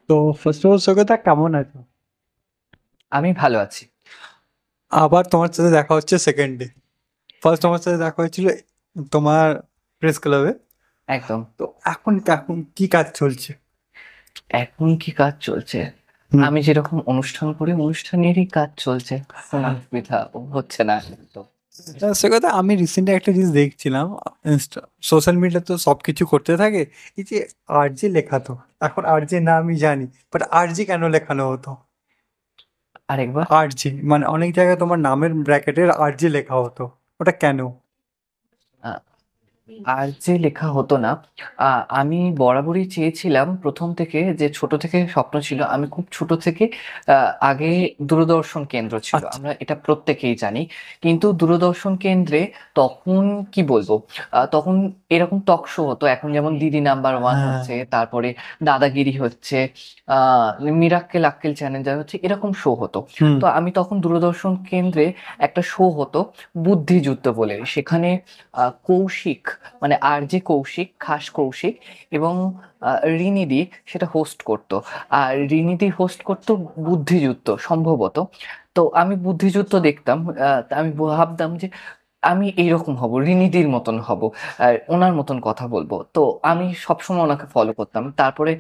তো first of all সৈকত কেমন আছো? আমি ভালো আছি। আবার তোমার সাথে দেখা হচ্ছে সেকেন্ড ডে। ফার্স্ট তোমার সাথে দেখা হয়েছিল তোমার প্রেস ক্লাবে। একদম। তো এখন এখন কি কাজ চলছে? এখন কি কাজ চলছে? হুম। আমি যেরকম অনুষ্ঠান করি, অনুষ্ঠানেরই কাজ চলছে। কোনো অসুবিধা হচ্ছে না তো। সৈকত, আমি রিসেন্টলি একটা জিনিস দেখছিলাম। সোশ্যাল মিডিয়া তো সব কিছু করতে থাকে। এই যে আরজে লেখা, তো এখন আরজে না আমি জানি, বাট আরজে কেন লেখানো হতো? আরেকবার। আরজে মানে অনেক জায়গায় তোমার নামের ব্র্যাকেটের আরজে লেখা হতো, ওটা কেন? আর যে লেখা হতো না, আমি বরাবরই চেয়েছিলাম প্রথম থেকে, যে ছোট থেকে স্বপ্ন ছিল, আমি খুব ছোট থেকে আগে দূরদর্শন কেন্দ্র ছিল, আচ্ছা। আমরা এটা প্রত্যেকেই জানি। কিন্তু দূরদর্শন কেন্দ্রে তখন কি বলবো, তখন এরকম টক শো হতো, এখন যেমন দিদি নাম্বার ওয়ান হ্যাঁ। হচ্ছে, তারপরে দাদাগিরি হচ্ছে, আহ মিরাক্কেল আক্কেল চ্যালেঞ্জার হচ্ছে, এরকম শো হতো। হুম। তো আমি তখন দূরদর্শন কেন্দ্রে একটা শো হতো বুদ্ধিযুদ্ধ বলে, সেখানে কৌশিক, মানে আর যে কৌশিক, খাস কৌশিক এবং রিনিদি সেটা হোস্ট করতো। আর রিনিদি হোস্ট করতো বুদ্ধিযুদ্ধ সম্ভবত। তো আমি বুদ্ধিযুদ্ধ দেখতাম। তা আমি ভাবতাম যে আমি এইরকম হব, রিনিদির মতন হব, আর ওনার মতন কথা বলবো। তো আমি সবসময় ওনাকে ফলো করতাম। তারপরে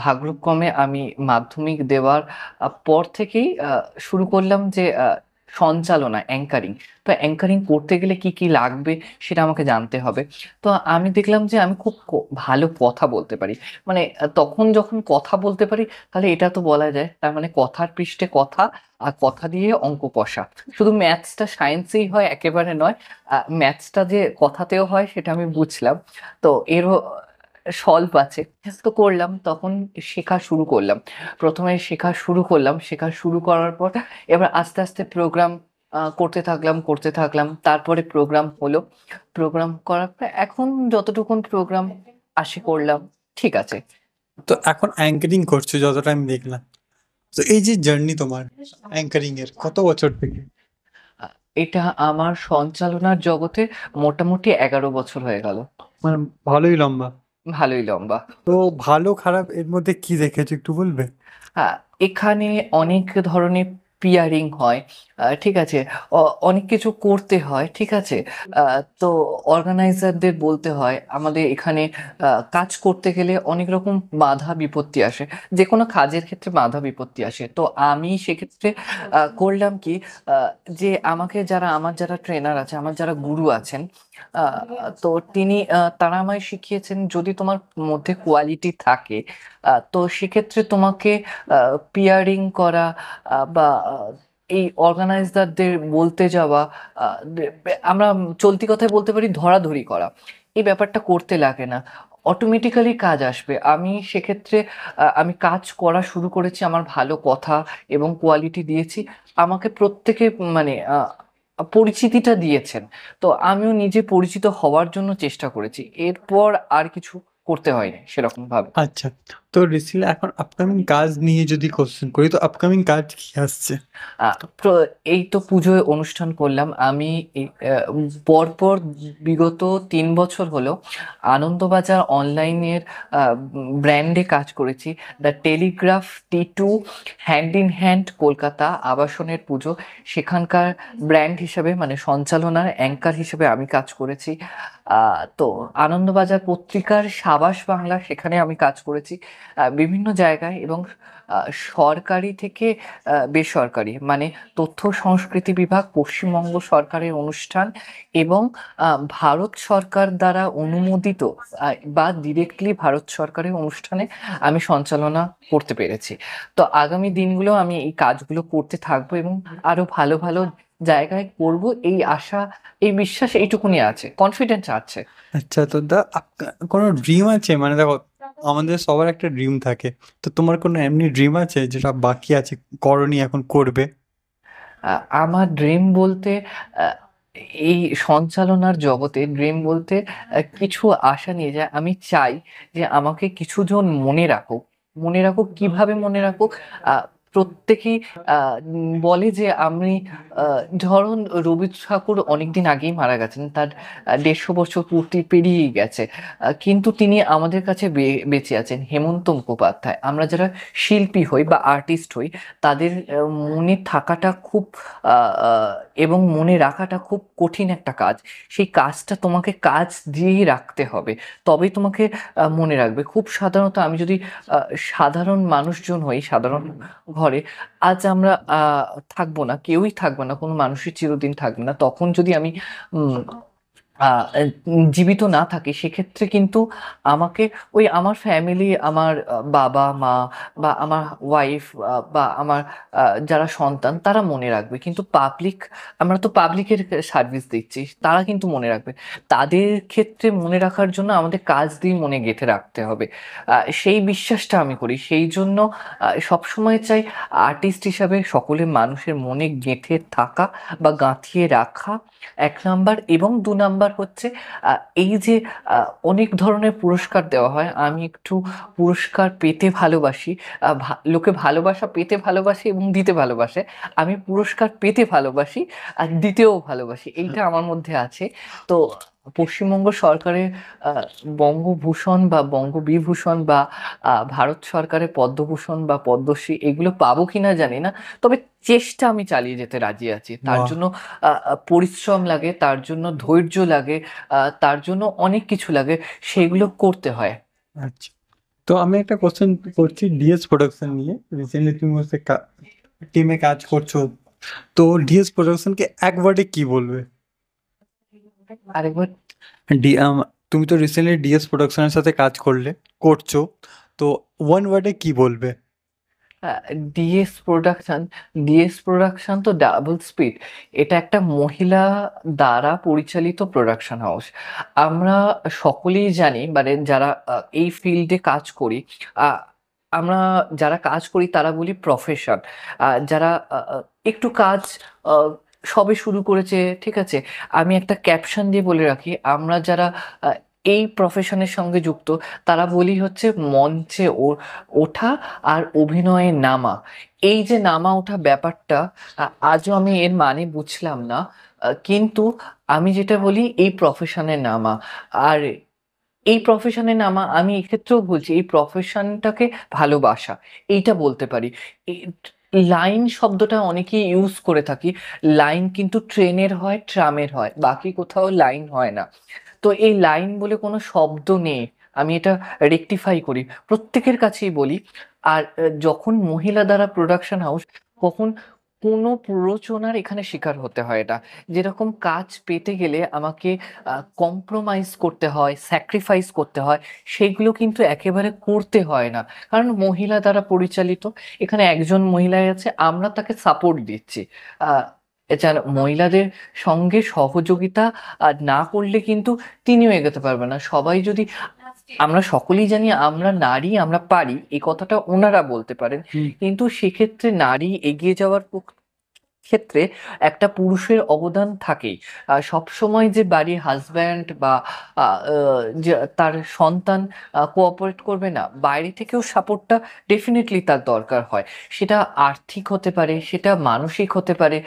ভাগ্যক্রমে আমি মাধ্যমিক দেওয়ার পর থেকেই শুরু করলাম যে সঞ্চালনা, অ্যাঙ্কারিং। তো অ্যাঙ্কারিং করতে গেলে কি কি লাগবে সেটা আমাকে জানতে হবে। তো আমি দেখলাম যে আমি খুব ভালো কথা বলতে পারি। মানে তখন যখন কথা বলতে পারি, তাহলে এটা তো বলা যায়, তার মানে কথার পৃষ্ঠে কথা, আর কথা দিয়ে অঙ্ক কষা। শুধু ম্যাথসটা সায়েন্সেই হয় একেবারে নয়, ম্যাথসটা যে কথাতেও হয় সেটা আমি বুঝলাম। তো এরও সলভ আছে। তো করলাম, তখন শেখা শুরু করলাম। প্রথমে শেখা শুরু করলাম, শেখা শুরু করার পর এবার আস্তে আস্তে প্রোগ্রাম করতে থাকলাম। তারপরে প্রোগ্রাম হলো, প্রোগ্রাম করার পর এখন যতটুকুন প্রোগ্রাম আসে করলাম, ঠিক আছে। তো এখন অ্যাঙ্কারিং করছো যতটা আমি দেখলাম। তো এই যে জার্নি তোমার অ্যাঙ্কারিং এর কত বছর থেকে? আ এটা আমার সঞ্চালনার জগতে মোটামুটি ১১ বছর হয়ে গেল। মানে ভালোই লম্বা। ভালোই লম্বা। তো ভালো খারাপ এর মধ্যে কি দেখেছো একটু বলবে? হ্যাঁ, এখানে অনেক ধরনের পিয়ারিং হয়। ঠিক আছে? অনেক কিছু করতে হয়। ঠিক আছে? তো অর্গানাইজারদের বলতে হয়, আমাদের এখানে কাজ করতে গেলে অনেক রকম বাধা বিপত্তি আসে। যেকোনো কাজের ক্ষেত্রে বাধা বিপত্তি আসে। তো আমি সেক্ষেত্রে করলাম কি, আ যে আমার যারা ট্রেনার আছে, আমার যারা গুরু আছেন, আ তো তারা আমায় শিখিয়েছেন, যদি তোমার মধ্যে কোয়ালিটি থাকে, তো সেক্ষেত্রে তোমাকে পিয়ারিং করা, বা এই অর্গানাইজারদের বলতে যাওয়া, আমরা চলতি কথায় বলতে পারি ধরাধরি করা, এই ব্যাপারটা করতে লাগে না। অটোমেটিক্যালি কাজ আসবে। আমি সেক্ষেত্রে আমি কাজ করা শুরু করেছি, আমার ভালো কথা এবং কোয়ালিটি দিয়েছি। আমাকে প্রত্যেকে মানে পরিচিতিটা দিয়েছেন। তো আমিও নিজে পরিচিত হওয়ার জন্য চেষ্টা করেছি। এরপর আর কিছু করতে হয়নি সেরকম ভাবে। আচ্ছা। তো রিসেন্টলি এখন আপকামিং কাজ নিয়ে যদি কোশ্চেন করি, তো আপকামিং কাজ কি আসছে? আ প্র এই তো পুজোয় অনুষ্ঠান করলাম। আমি পরপর বিগত ৩ বছর হলো আনন্দবাজার অনলাইনের ব্র্যান্ডে কাজ করেছি। The Telegraph T2, hand in hand Kolkata আবাসনের পুজো, সেখানকার ব্র্যান্ড হিসেবে, মানে সঞ্চালনার অ্যাঙ্কার হিসেবে আমি কাজ করেছি। আ তো আনন্দবাজার পত্রিকার সাবাস বাংলা, সেখানে আমি কাজ করেছি। বিভিন্ন জায়গায়, এবং আ সরকারি থেকে বেসরকারি, মানে তথ্য সংস্কৃতি বিভাগ, পশ্চিমবঙ্গ সরকারের অনুষ্ঠান, এবং আ ভারত সরকার দ্বারা অনুমোদিত, বা ডিরেক্টলি ভারত সরকারের অনুষ্ঠানে আমি সঞ্চালনা করতে পেরেছি। তো আগামী দিনগুলো আমি এই কাজগুলো করতে থাকবো, এবং আরো ভালো, ভালো জায়গায় করব, এই আশা, এই বিশ্বাস এইটুকুনি আছে। কনফিডেন্স আছে। আচ্ছা, তো কোনো ড্রিম আছে? মানে দেখো, আমাদের সবার একটা ড্রিম থাকে। তো তোমার কোনো এমনি ড্রিম আছে যেটা বাকি আছে, করনি এখন করবে? আ আমার ড্রিম বলতে, আ এই সঞ্চালনার জগতে ড্রিম বলতে কিছু আশা নিয়ে যায়। আমি চাই যে আমাকে কিছুজন মনে রাখুক। মনে রাখুক, কিভাবে মনে রাখুক? আ প্রত্যেকেই বলে যে আমি ধরুন রবীন্দ্র ঠাকুর অনেকদিন আগেই মারা গেছেন, তার ১৫০ বছর পূর্তি পেরিয়েই গেছে, কিন্তু তিনি আমাদের কাছে বেঁচে আছেন। হেমন্ত মুখোপাধ্যায়, আমরা যারা শিল্পী হই বা আর্টিস্ট হই, তাদের মনে থাকাটা খুব এবং মনে রাখাটা খুব কঠিন একটা কাজ। সেই কাজটা তোমাকে কাজ দিয়েই রাখতে হবে, তবেই তোমাকে মনে রাখবে। খুব সাধারণত আমি যদি সাধারণ মানুষজন হই, সাধারণ ঘরে, আজ আমরা থাকবো না, কেউই থাকবে না, কোনো মানুষই চিরদিন থাকবে না, তখন যদি আমি উম জীবিত না থাকি, সেক্ষেত্রে কিন্তু আমাকে ওই আমার ফ্যামিলি, আমার বাবা মা বা আমার ওয়াইফ বা আমার যারা সন্তান, তারা মনে রাখবে। কিন্তু পাবলিক, আমরা তো পাবলিকের সার্ভিস দিচ্ছি, তারা কিন্তু মনে রাখবে। তাদের ক্ষেত্রে মনে রাখার জন্য আমাদের কাজ দিয়ে মনে গেঁথে রাখতে হবে। সেই বিশ্বাসটা আমি করি। সেই জন্য সবসময় চাই আর্টিস্ট হিসাবে সকলে মানুষের মনে গেঁথে থাকা বা গাঁথিয়ে রাখা, ১ নাম্বার। এবং ২ নাম্বার হচ্ছে এই যে অনেক ধরনের পুরস্কার দেওয়া হয়, আমি একটু পুরস্কার পেতে ভালোবাসি। লোকে ভালোবাসা পেতে ভালোবাসে এবং দিতে ভালোবাসে। আমি পুরস্কার পেতে ভালোবাসি আর দিতেও ভালোবাসি। এইটা আমার মধ্যে আছে। তো পশ্চিমবঙ্গ সরকারের আ বঙ্গভূষণ বা বঙ্গবিভূষণ বা ভারত সরকারের পদ্মভূষণ বা পদ্মশ্রী, এগুলো পাবো কিনা জানি না। তবে চেষ্টা আমি চালিয়ে যেতে রাজি আছি। তার বাহ! জন্য পরিশ্রম লাগে, তার জন্য ধৈর্য লাগে, তার জন্য অনেক কিছু লাগে, সেগুলো করতে হয়। আচ্ছা। তো আমি একটা কোশ্চেন করছি ডিএস প্রোডাকশন নিয়ে। রিসেন্টলি তুমি হচ্ছে টিমে কাজ করছো। তো ডিএস প্রোডাকশনকে এক ওয়ার্ডে কি বলবে? আরেকবার। ডি আম তুমি তো রিসেন্টলি ডিএস প্রোডাকশনের সাথে কাজ করছো। তো ওয়ান ওয়ার্ডে কি বলবে? হ্যাঁ, ডিএস প্রোডাকশন, ডিএস প্রোডাকশন তো ডাবল স্পিড। এটা একটা মহিলা দ্বারা পরিচালিত প্রোডাকশন হাউস। আমরা সকলেই জানি, মানে যারা এই ফিল্ডে কাজ করি, আহ, আমরা যারা কাজ করি তারা বলি প্রফেশন। যারা একটু কাজ আহ, সবে শুরু করেছে, ঠিক আছে, আমি একটা ক্যাপশন দিয়ে বলে রাখি, আমরা যারা আহ, এই প্রফেশনের সঙ্গে যুক্ত, তারা বলি হচ্ছে মঞ্চে ওঠা আর অভিনয়ে নামা। এই যে নামা ওঠা ব্যাপারটা, আজও আমি এর মানে বুঝলাম না, কিন্তু আমি যেটা বলি এই প্রফেশনে নামা। আর এই প্রফেশনে নামা, আমি এক্ষেত্রেও বলছি এই প্রফেশনটাকে ভালোবাসা, এইটা বলতে পারি। লাইন শব্দটা অনেকেই ইউজ করে থাকি। লাইন কিন্তু ট্রেনের হয়, ট্রামের হয়, বাকি কোথাও লাইন হয় না। তো এই লাইন বলে কোনো শব্দ নেই, আমি এটা রেকটিফাই করি, প্রত্যেকের কাছেই বলি। আর যখন মহিলা দ্বারা প্রোডাকশন হাউস, কখন কোনো প্ররোচনার এখানে শিকার হতে হয় না। যেরকম কাজ পেতে গেলে আমাকে কম্প্রোমাইজ করতে হয়, স্যাক্রিফাইস করতে হয়, সেগুলো কিন্তু একেবারে করতে হয় না, কারণ মহিলা দ্বারা পরিচালিত। এখানে একজন মহিলাই আছে, আমরা তাকে সাপোর্ট দিচ্ছি। আহ এছাড়া মহিলাদের সঙ্গে সহযোগিতা না করলে কিন্তু তিনিও এগোতে পারবে না। সবাই যদি, আমরা সকলেই জানি আমরা নারী, আমরা পারি, এই কথাটা ওনারা বলতে পারেন, হুম। কিন্তু সেক্ষেত্রে নারী এগিয়ে যাওয়ার ক্ষেত্রে একটা পুরুষের অবদান থাকেই। সবসময় যে বাড়ির হাজব্যান্ড বা যে তার সন্তান কোঅপারেট করবে না, বাইরে থেকেও সাপোর্টটা ডেফিনেটলি তার দরকার হয়। সেটা আর্থিক হতে পারে, সেটা মানসিক হতে পারে,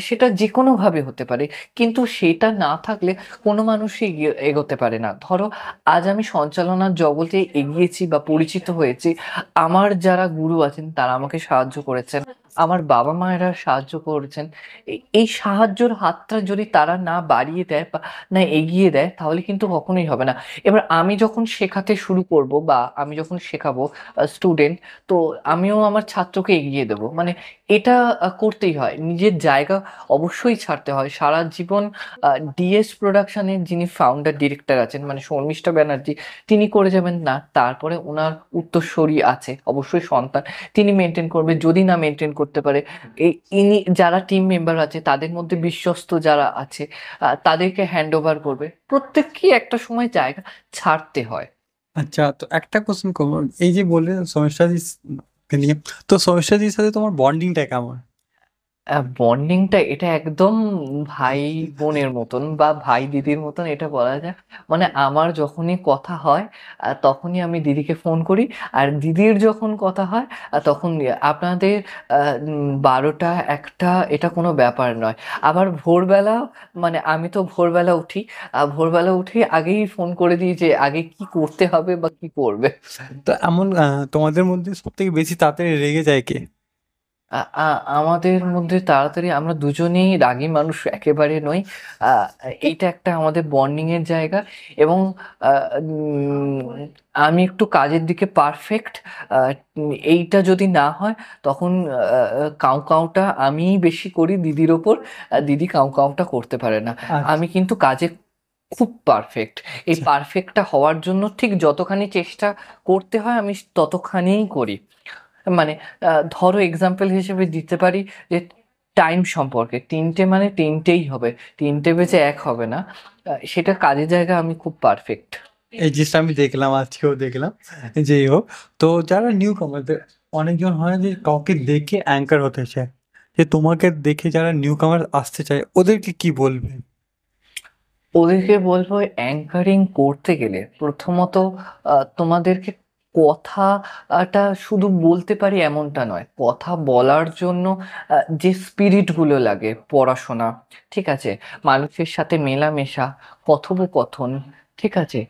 সেটা যে কোনোভাবে হতে পারে। কিন্তু সেটা না থাকলে কোনো মানুষই এগোতে পারে না। ধরো আজ আমি সঞ্চালনার জগতে এগিয়েছি বা পরিচিত হয়েছি, আমার যারা গুরু আছেন তারা আমাকে সাহায্য করেছেন, আমার বাবা মায়েরা সাহায্য করেছেন। এই সাহায্যের হাতটা যদি তারা না বাড়িয়ে দেয় বা না এগিয়ে দেয়, তাহলে কিন্তু কখনোই হবে না। এবার আমি যখন শেখাতে শুরু করব বা আমি যখন শেখাবো স্টুডেন্ট, তো আমিও আমার ছাত্রকে এগিয়ে দেব, মানে এটা করতেই হয়। নিজের জায়গা অবশ্যই ছাড়তে হয়। সারা জীবন ডিএস প্রোডাকশনের যিনি ফাউন্ডার ডিরেক্টর আছেন, মানে শর্মিষ্ঠা ব্যানার্জি, তিনি করে যাবেন না, তারপরে ওনার উত্তরসূরি আছে অবশ্যই সন্তান, তিনি মেনটেন করবে। যদি না মেনটেন করতে পারে, ইনি যারা টিম মেম্বার আছে তাদের মধ্যে বিশ্বস্ত যারা আছে, তাদেরকে হ্যান্ড ওভার করবে। প্রত্যেককেই একটা সময় জায়গা ছাড়তে হয়। আচ্ছা, তো একটা কোশ্চেন করবো। এই যে বললে সমস্যাদিকে নিয়ে, তো সমস্যাদির সাথে তোমার বন্ডিংটা কেমন? বন্ডিংটা এটা একদম ভাই বোনের মতন বা ভাই দিদির মতন এটা বলা যায়। মানে আমার যখনই কথা হয় তখনই আমি দিদিকে ফোন করি, আর দিদির যখন কথা হয় তখন আপনাদের 12টা 1টা এটা কোনো ব্যাপার নয়। আবার ভোরবেলা, মানে আমি তো ভোরবেলা উঠি, ভোরবেলা উঠে আগেই ফোন করে দিই যে আগে কি করতে হবে বা কি করবে। তো এমন তোমাদের মধ্যে সব থেকে বেশি তাড়াতাড়ি রেগে যায় কে? আমাদের মধ্যে তাড়াতাড়ি আমরা দুজনেই রাগী মানুষ একেবারে নই। আহ, এইটা একটা আমাদের বন্ডিং এর জায়গা। এবং আমি একটু কাজের দিকে পারফেক্ট। এইটা যদি না হয় তখন কাউ কাউটা আমিই বেশি করি দিদির ওপর, দিদি কাউ কাউটা করতে পারে না। আচ্ছা আমি কিন্তু কাজে খুব পারফেক্ট। এই আচ্ছা। পারফেক্টটা হওয়ার জন্য ঠিক যতখানি চেষ্টা করতে হয় আমি ততখানিই করি। মানে ধরো এক্সাম্পল হিসেবে দিতে পারি যে টাইম সম্পর্কে, 3টে মানে 3টেই হবে, 3টে বেজে 1 হবে না। সেটা কাজের জায়গা আমি খুব পারফেক্ট। এই জিনিসটা আমি দেখলাম, আজকেও দেখলাম। যেই হোক, তো যারা নিউ কামার, অনেকজন হয় যে কাউকে দেখে অ্যাঙ্কার হতে চায়, যে তোমাকে দেখে যারা নিউ কামার আসতে চায় ওদেরকে কি বলবে? ওদেরকে বলবো অ্যাঙ্কারিং করতে গেলে প্রথমত তোমাদেরকে কথাটা শুধু বলতে পারি এমনটা নয়, কথা বলার জন্য যে স্পিরিট গুলো লাগে, পড়াশোনা, ঠিক আছে, মানুষের সাথে মেলামেশা, কথোপকথন, ঠিক আছে,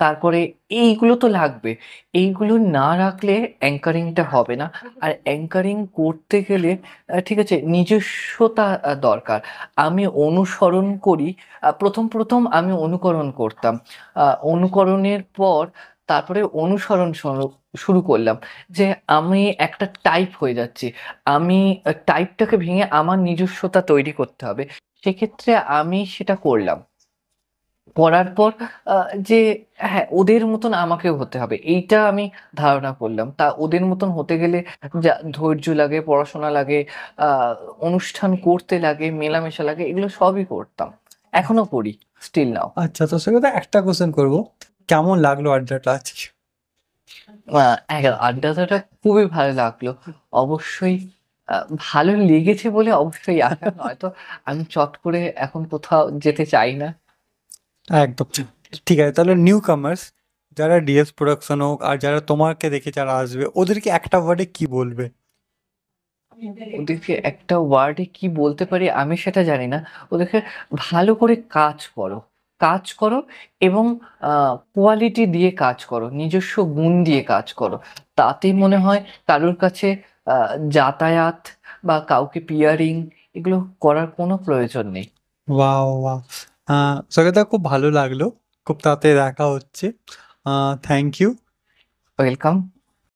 তারপরে এইগুলো তো লাগবে। এইগুলো না রাখলে অ্যাঙ্কারিংটা হবে না। আর অ্যাঙ্কারিং করতে গেলে ঠিক আছে, নিজস্বতা দরকার। আমি অনুসরণ করি। প্রথম প্রথম আমি অনুকরণ করতাম, অনুকরণের পর তারপরে অনুসরণ শুরু করলাম, যে আমি একটা টাইপ হয়ে যাচ্ছি। আমি টাইপটাকে ভেঙে আমার নিজস্বতা তৈরি করতে হবে। সেক্ষেত্রে আমি সেটা করলাম। করার পর যে হ্যাঁ, ওদের মতন আমাকেও হতে হবে এইটা আমি ধারণা করলাম। তা ওদের মতন হতে গেলে যা ধৈর্য লাগে, পড়াশোনা লাগে, আহ অনুষ্ঠান করতে লাগে, মেলামেশা লাগে, এগুলো সবই করতাম, এখনো করি, স্টিল নাও। আচ্ছা, তো সে কথা একটা কোশ্চেন করবো, কেমন লাগলো আড্ডাটা আজকে? আড্ডাটা খুবই ভালো লাগলো। অবশ্যই ভালো লেগেছে বলে অবশ্যই আসা, নয়তো আমি চট করে এখন কোথাও যেতে চাই না। একদম ঠিক আছে। তাহলে নিউ কামার্স যারা ডিএস প্রোডাকশন হোক আর যারা তোমাকে দেখে যারা আসবে, ওদেরকে একটা ওয়ার্ডে কি বলবে? ওদেরকে একটা ওয়ার্ডে কি বলতে পারি আমি সেটা জানি না। ওদেরকে ভালো করে কাজ করো, কাজ করো, এবং কোয়ালিটি দিয়ে কাজ করো, নিজস্ব গুণ দিয়ে কাজ করো। তাতেই মনে হয় কারোর কাছে যাতায়াত বা কাউকে পিয়ারিং এগুলো করার কোনো প্রয়োজন নেই। ওয়াও ওয়াও, সৈকদা খুব ভালো লাগলো, খুব তাড়াতাড়ি দেখা হচ্ছে। Thank you. ওয়েলকাম।